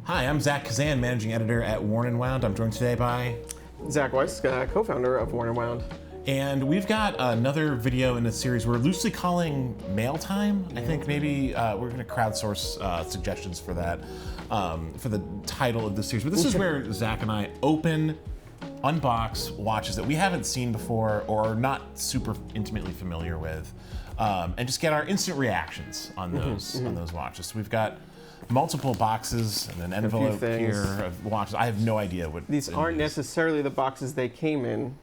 Hi, I'm Zach Kazan, managing editor at Worn & Wound. I'm joined today by Zach Weiss, co-founder of Worn & Wound. And we've got another video in a series we're loosely calling Mail Time. I think maybe we're going to crowdsource suggestions for that, for the title of this series. But this is where Zach and I open, unbox watches that we haven't seen before or are not super intimately familiar with, and just get our instant reactions on those watches. So we've got multiple boxes and an envelope here of watches. I have no idea what these aren't necessarily the boxes they came in,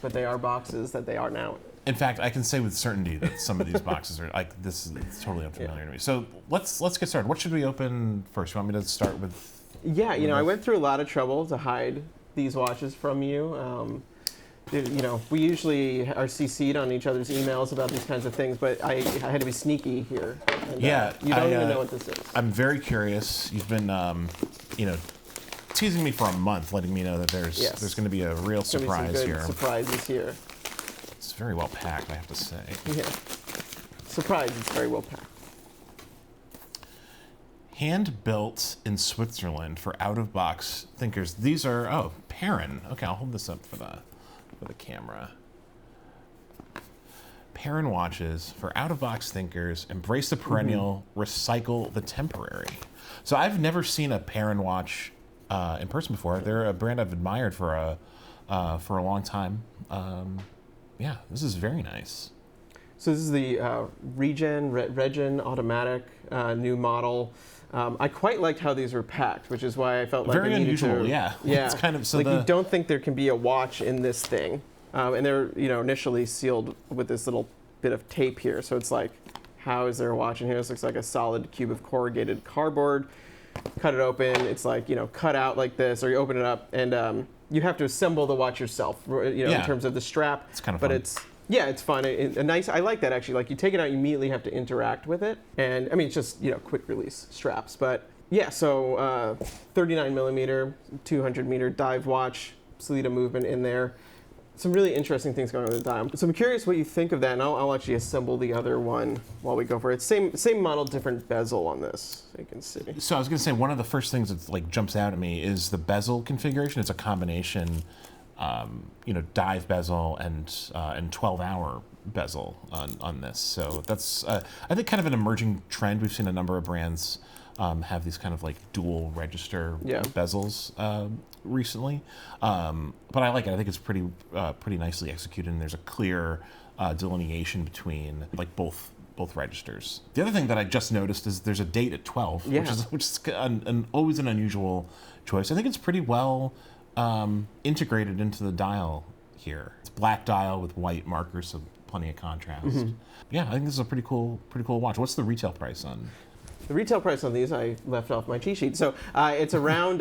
but they are boxes that they are now. In fact, I can say with certainty that some of these boxes are like this. It's totally unfamiliar to me. So let's get started. What should we open first? You want me to start with? Yeah, I went through a lot of trouble to hide these watches from you. We usually are CC'd on each other's emails about these kinds of things, but I had to be sneaky here. And, you don't even know what this is. I'm very curious. You've been, teasing me for a month, letting me know that there's going to be a real surprise here. Surprises here. It's very well packed, I have to say. Yeah. Surprise! It's very well packed. Hand built in Switzerland for out-of-box thinkers. These are Perrin. Okay, I'll hold this up for the camera. Perrin watches for out-of-box thinkers. Embrace the perennial, recycle the temporary. So I've never seen a Perrin watch in person before. They're a brand I've admired for a long time. Yeah, this is very nice. So this is the Regen automatic new model. I quite liked how these were packed, which is why I felt like very unusual. Yeah, it's kind of so like you don't think there can be a watch in this thing, and they're initially sealed with this little bit of tape here. So it's like, how is there a watch in here? This looks like a solid cube of corrugated cardboard. Cut it open. It's like cut out like this, or you open it up, and you have to assemble the watch yourself. In terms of the strap. It's kind of fun. But it's fun. Nice. I like that actually. Like you take it out, you immediately have to interact with it, and I mean it's just quick release straps. But yeah, so 39 millimeter, 200 meter dive watch, Sellita movement in there. Some really interesting things going on with the dial. So I'm curious what you think of that, and I'll actually assemble the other one while we go for it. Same model, different bezel on this, so you can see. So I was going to say one of the first things that jumps out at me is the bezel configuration. It's a combination. Dive bezel and 12-hour bezel on this. So that's, I think, kind of an emerging trend. We've seen a number of brands have these kind of dual register bezels recently. But I like it. I think it's pretty nicely executed, and there's a clear delineation between both registers. The other thing that I just noticed is there's a date at 12, which is always an unusual choice. I think it's pretty well integrated into the dial here. It's black dial with white markers, so plenty of contrast. Yeah, I think this is a pretty cool watch. What's the retail price on? The retail price on these I left off my cheat sheet. So it's around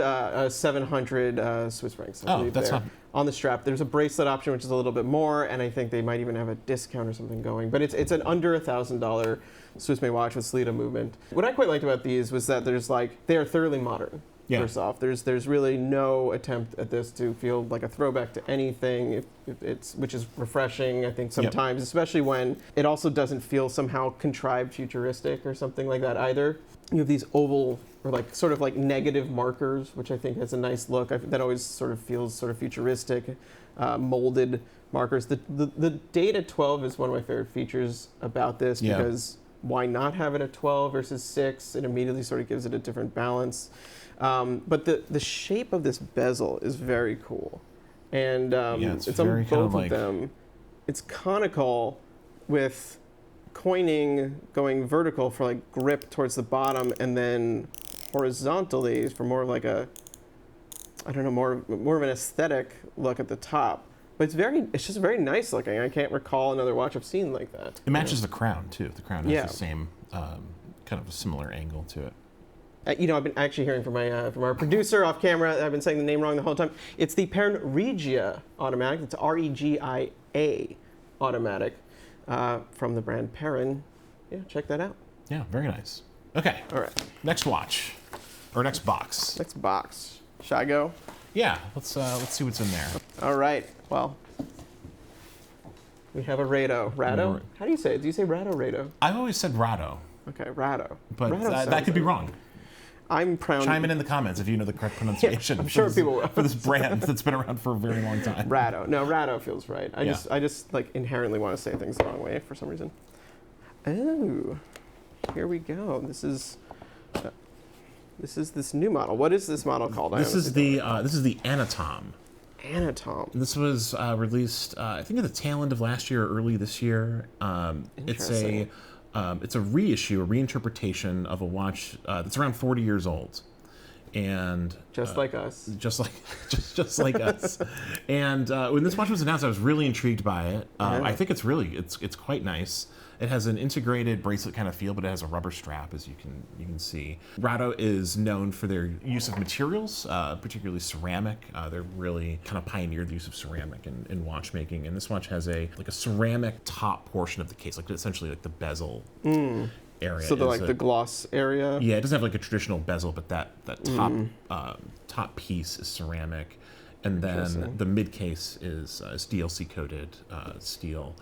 700 Swiss francs. I believe that's there. not on the strap. There's a bracelet option, which is a little bit more, and I think they might even have a discount or something going. But it's an under $1,000 Swiss made watch with Sellita movement. What I quite liked about these was that they are thoroughly modern. Yeah. First off, there's really no attempt at this to feel like a throwback to anything, which is refreshing, I think, sometimes, especially when it also doesn't feel somehow contrived futuristic or something like that either. You have these oval or sort of negative markers, which I think has a nice look. That always sort of feels sort of futuristic, molded markers. The date at 12 is one of my favorite features about this because why not have it at 12 versus 6? It immediately sort of gives it a different balance. But the shape of this bezel is very cool, and it's on both of them. It's conical with coining going vertical for grip towards the bottom, and then horizontally for more more of an aesthetic look at the top. But it's just very nice looking. I can't recall another watch I've seen like that. It matches the crown too. The crown has the same kind of a similar angle to it. I've been actually hearing from our producer off camera. I've been saying the name wrong the whole time. It's the Perrin Regia automatic. It's REGIA automatic from the brand Perrin. Yeah, check that out. Yeah, very nice. Okay. All right. Next watch, or next box. Next box. Shall I go? Yeah. Let's see what's in there. All right. Well, we have a RADO. RADO? How do you say it? Do you say RADO or RADO? I've always said RADO. Okay, RADO. But that could be wrong. I'm proud. Chime in the comments if you know the correct pronunciation. I'm sure people will. For this brand that's been around for a very long time. RADO. No, RADO feels right. I just like inherently want to say things the wrong way for some reason. Oh, here we go. This is this new model. What is this model called? This is the Anatom. Anatom. This was released, I think, at the tail end of last year or early this year. It's a reissue, a reinterpretation of a watch that's around 40 years old, and just like us, just like us. And when this watch was announced, I was really intrigued by it. I think it's quite nice. It has an integrated bracelet kind of feel, but it has a rubber strap, as you can see. RADO is known for their use of materials, particularly ceramic. They're really kind of pioneered the use of ceramic in watchmaking, and this watch has a ceramic top portion of the case, like essentially like the bezel area. So the gloss area. Yeah, it doesn't have like a traditional bezel, but that top piece is ceramic, and then the mid case is DLC coated steel.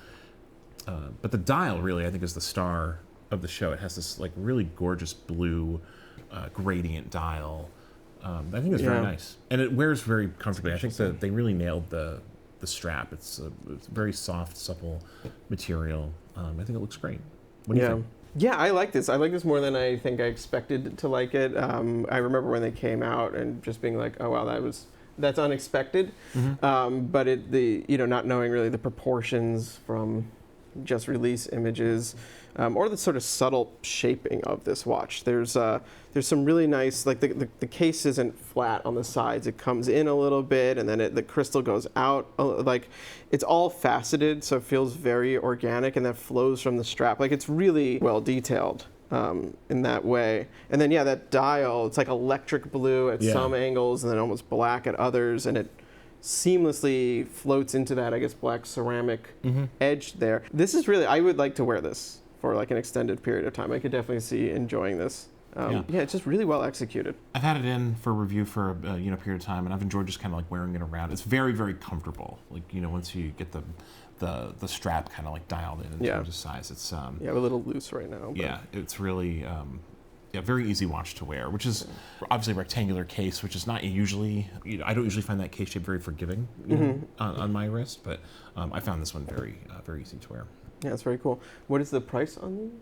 But the dial really, I think, is the star of the show. It has this like really gorgeous blue gradient dial. I think it's very nice, and it wears very comfortably. I think that they really nailed the strap. It's a very soft, supple material. I think it looks great. What do you think? Yeah, I like this. I like this more than I think I expected to like it. I remember when they came out and just being like, oh wow, that's unexpected. But not knowing really the proportions from just release images, or the sort of subtle shaping of this watch. There's some really nice, like the case isn't flat on the sides. It comes in a little bit, and then the crystal goes out. Like it's all faceted, so it feels very organic, and that flows from the strap. Like it's really well detailed in that way. And then that dial, it's like electric blue at some angles, and then almost black at others, and it seamlessly floats into that, I guess, black ceramic edge there. This is really, I would like to wear this for like an extended period of time. I could definitely see enjoying this. It's just really well executed. I've had it in for review for a period of time, and I've enjoyed just kind of like wearing it around. It's very, very comfortable. Like, once you get the strap kind of like dialed in terms of size, it's a little loose right now. But. Yeah, it's really very easy watch to wear, which is obviously a rectangular case, which is not usually, I don't usually find that case shape very forgiving on my wrist, but I found this one very, very easy to wear. Yeah, it's very cool. What is the price on these?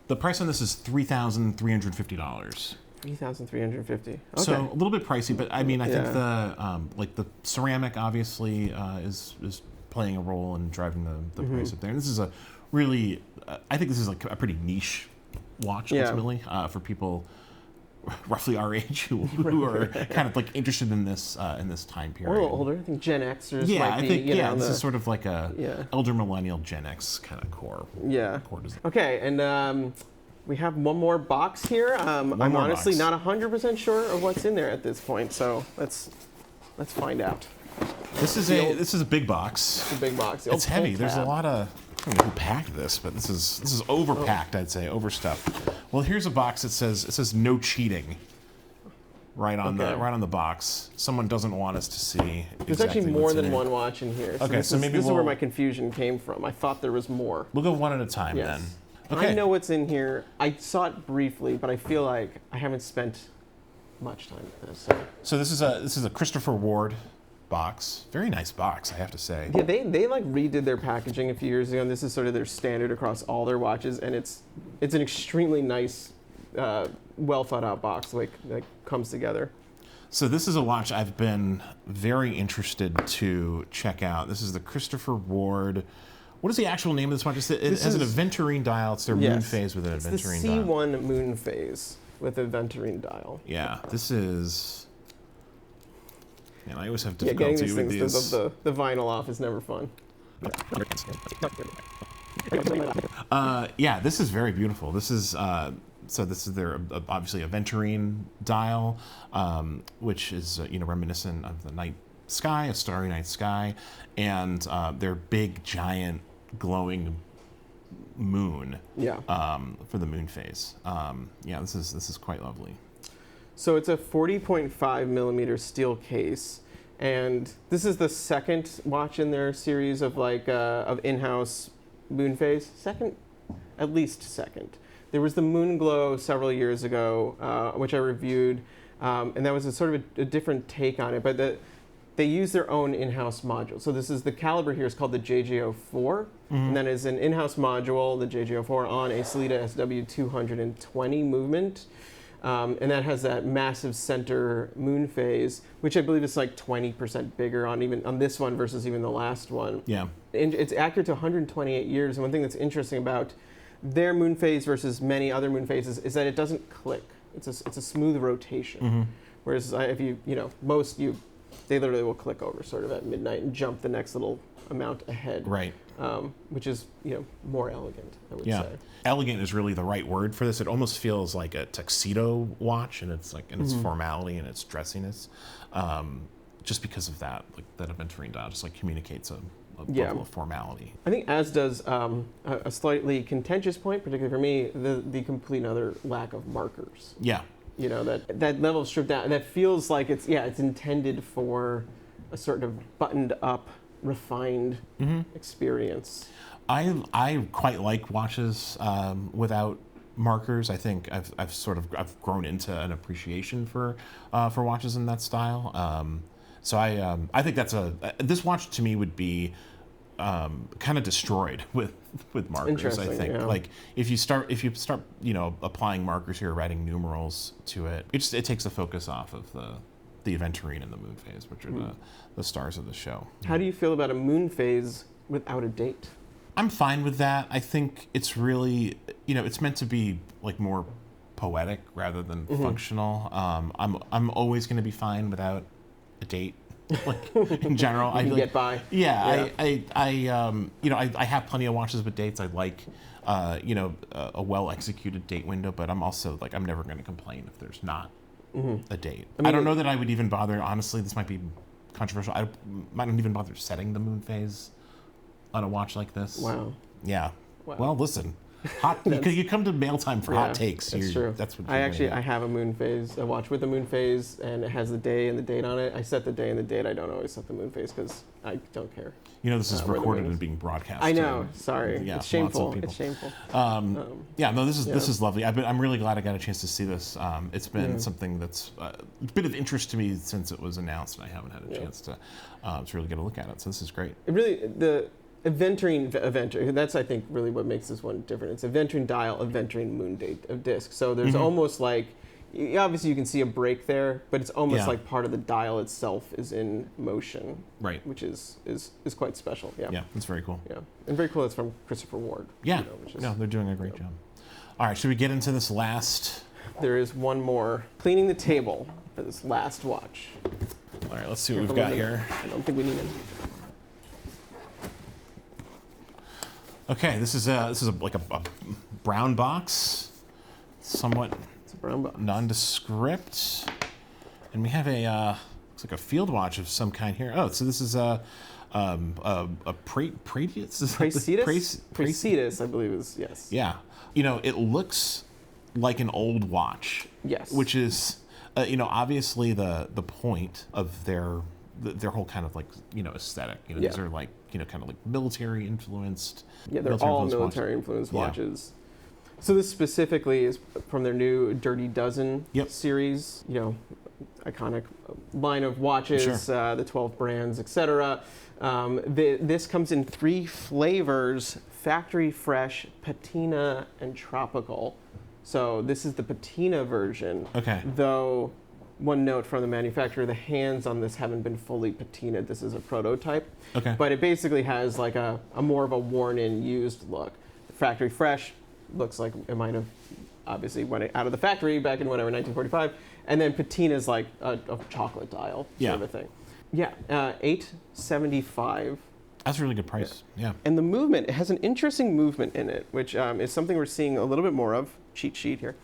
The price on this is $3,350. $3,350. Okay. So a little bit pricey, but I mean, I think the ceramic obviously is playing a role in driving the price up there. And this is a really, I think this is like a pretty niche watch ultimately for people roughly our age who are kind of like interested in this time period. Or a little older. I think Gen Xers might be. This is sort of like a elder millennial Gen X kind of core. Yeah. Core design. Okay, and we have one more box here. I'm honestly not 100% sure of what's in there at this point, so let's find out. This is a big box. It's a big box. It's heavy. There's a lot of. I don't know who packed this, but this is overpacked. I'd say overstuffed. Well, here's a box that says no cheating. Right on the box. Someone doesn't want us to see. There's actually more than one watch in here. So this is where my confusion came from. I thought there was more. We'll go one at a time then. Okay. I know what's in here. I saw it briefly, but I feel like I haven't spent much time with this. So this is a Christopher Ward box. Very nice box, I have to say. Yeah, they like redid their packaging a few years ago, and this is sort of their standard across all their watches, and it's an extremely nice, well thought out box that comes together. So this is a watch I've been very interested to check out. This is the Christopher Ward. What is the actual name of this watch? It has an aventurine dial. It's their moon phase with an aventurine dial. It's the C1 moon phase with a aventurine dial. Yeah, this is. And I always have difficulty getting with these. The vinyl off is never fun. This is very beautiful. This is their obviously aventurine dial, which is reminiscent of the night sky, a starry night sky, and their big giant glowing moon. For the moon phase. This is quite lovely. So it's a 40.5 millimeter steel case, and this is the second watch in their series of of in-house moon phase. At least second. There was the Moon Glow several years ago, which I reviewed, and that was a sort of a different take on it. But they use their own in-house module. So this is the caliber here is called the JJ04, and that is an in-house module, the JJ04, on a Sellita SW220 movement. And that has that massive center moon phase, which I believe is like 20% bigger on this one versus even the last one. Yeah. And it's accurate to 128 years. And one thing that's interesting about their moon phase versus many other moon phases is that it doesn't click. It's a smooth rotation. Whereas if they literally will click over sort of at midnight and jump the next little amount ahead. Right. Which is, more elegant, I would Yeah. say. Elegant is really the right word for this. It almost feels like a tuxedo watch, and it's like in its formality and its dressiness, just because of that. Like that aventurine dial just like communicates a level of formality. I think as does a slightly contentious point, particularly for me, the complete and utter lack of markers. Yeah. That level of stripped down, that feels like it's intended for a sort of buttoned up, refined experience. I quite like watches without markers. I think I've grown into an appreciation for watches in that style. So I think this watch to me would be kind of destroyed with markers. I think like if you start applying markers here, writing numerals to it, it takes the focus off of the aventurine and the moon phase, which are the stars of the show. How do you feel about a moon phase without a date? I'm fine with that. I think it's really, it's meant to be like more poetic rather than functional. I'm always going to be fine without a date. Like in general, you can get by. Yeah. I have plenty of watches with dates. I like, a well executed date window, but I'm also like, I'm never going to complain if there's not a date. I don't know that I would even bother. Honestly, this might be controversial. I might not even bother setting the moon phase on a watch like this. Wow. Yeah. Wow. Well, listen. You come to mail time for hot takes. That's true. That's what I have a moon phase, a watch with a moon phase, and it has the day and the date on it. I set the day and the date. I don't always set the moon phase because I don't care. This is recorded and being broadcast. I know. Sorry. Yeah, it's shameful. lots of people. It's shameful. This is lovely. I'm really glad I got a chance to see this. It's been something that's a bit of interest to me since it was announced, and I haven't had a chance to really get a look at it. So this is great. It really the aventurine, that's I think really what makes this one different. It's aventurine dial, aventurine moon date of disc. So there's almost like, obviously you can see a break there, but it's almost like part of the dial itself is in motion. Right. Which is quite special. Yeah. Yeah, it's very cool. Yeah, and very cool. It's from Christopher Ward. Yeah. They're doing a great job. All right, should we get into this last? There is one more. Cleaning the table for this last watch. All right, let's see what we've got here. I don't think we need it. Okay, this is like a brown box, somewhat It's a brown box. nondescript, and we have looks like a field watch of some kind here. Oh, so this is a Pracetus, I believe is, yes. Yeah, it looks like an old watch. Yes. Which is, obviously the point of their whole kind of like aesthetic. These are like kind of like military influenced. Yeah, they're all military influenced watches. So this specifically is from their new Dirty Dozen series. Iconic line of watches, the 12 brands, etc. This comes in 3 flavors: factory fresh, patina, and tropical. So this is the patina version. Okay. Though, one note from the manufacturer, the hands on this haven't been fully patinaed. This is a prototype. Okay. But it basically has like a more of a worn-in, used look. The factory fresh looks like it might have obviously went out of the factory back in whatever, 1945. And then patina is like a chocolate dial sort of a thing. Yeah, $875. That's a really good price. Yeah. And the movement, it has an interesting movement in it, which is something we're seeing a little bit more of. Cheat sheet here.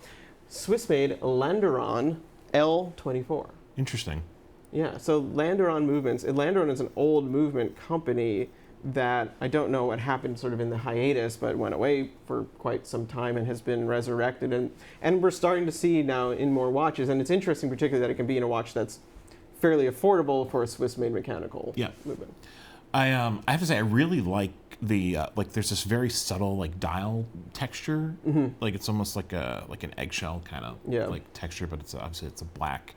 Swiss-made Landeron L24. Interesting. Yeah, so Landeron movements. Landeron is an old movement company that I don't know what happened sort of in the hiatus, but went away for quite some time and has been resurrected. And we're starting to see now in more watches. And it's interesting particularly that it can be in a watch that's fairly affordable for a Swiss-made mechanical movement. I have to say, I really like like there's this very subtle like dial texture. Like it's almost like an eggshell kind of like texture, but it's obviously it's a black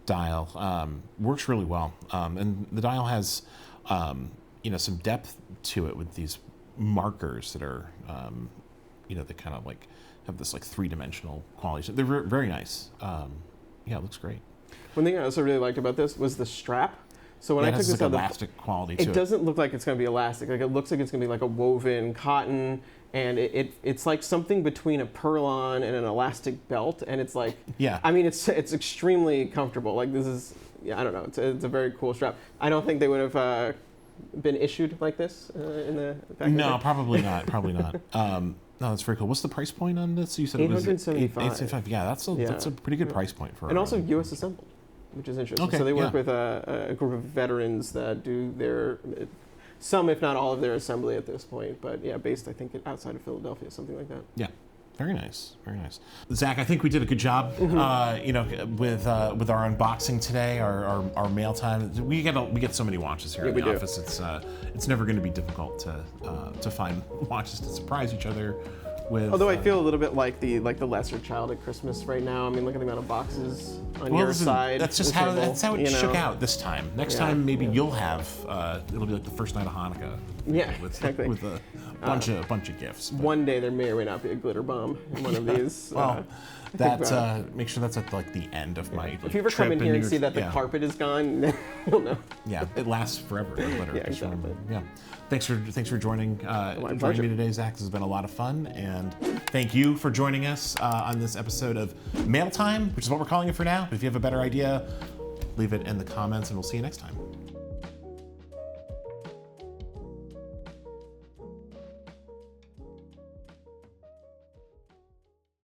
dial. Works really well, and the dial has some depth to it with these markers that are they kind of like have this like three-dimensional quality. So they're very nice. It looks great. One thing I also really liked about this was the strap. So when I took this like out, elastic quality to it. It doesn't look like it's going to be elastic. Like it looks like it's going to be like a woven cotton, and it's like something between a purlin and an elastic belt, and it's like I mean it's extremely comfortable. Like this is I don't know. It's a very cool strap. I don't think they would have been issued like this in the back. No, probably not. Probably not. No, that's very cool. What's the price point on this? You said it was $875. Yeah, that's a pretty good price point for. And also U.S. assembled, which is interesting. Okay, so they work with a group of veterans that do some, if not all, of their assembly at this point. But based I think outside of Philadelphia, something like that. Yeah. Very nice, very nice. Zach, I think we did a good job, with our unboxing today, our mail time. We get so many watches here in the office. It's never going to be difficult to find watches to surprise each other with. Although I feel a little bit like the lesser child at Christmas right now. I mean, look at the amount of boxes on your side. That's just how it shook out this time. Next time, maybe you'll have it'll be like the first night of Hanukkah. Yeah, exactly. With a bunch of gifts. But. One day there may or may not be a glitter bomb in one of these. Well, make sure that's at like the end of my. If you ever come in here and see that the carpet is gone, you'll know. Yeah, it lasts forever. Glitter. Yeah, exactly. Yeah. Thanks for joining me today, Zach. This has been a lot of fun, and thank you for joining us on this episode of Mail Time, which is what we're calling it for now. But if you have a better idea, leave it in the comments, and we'll see you next time.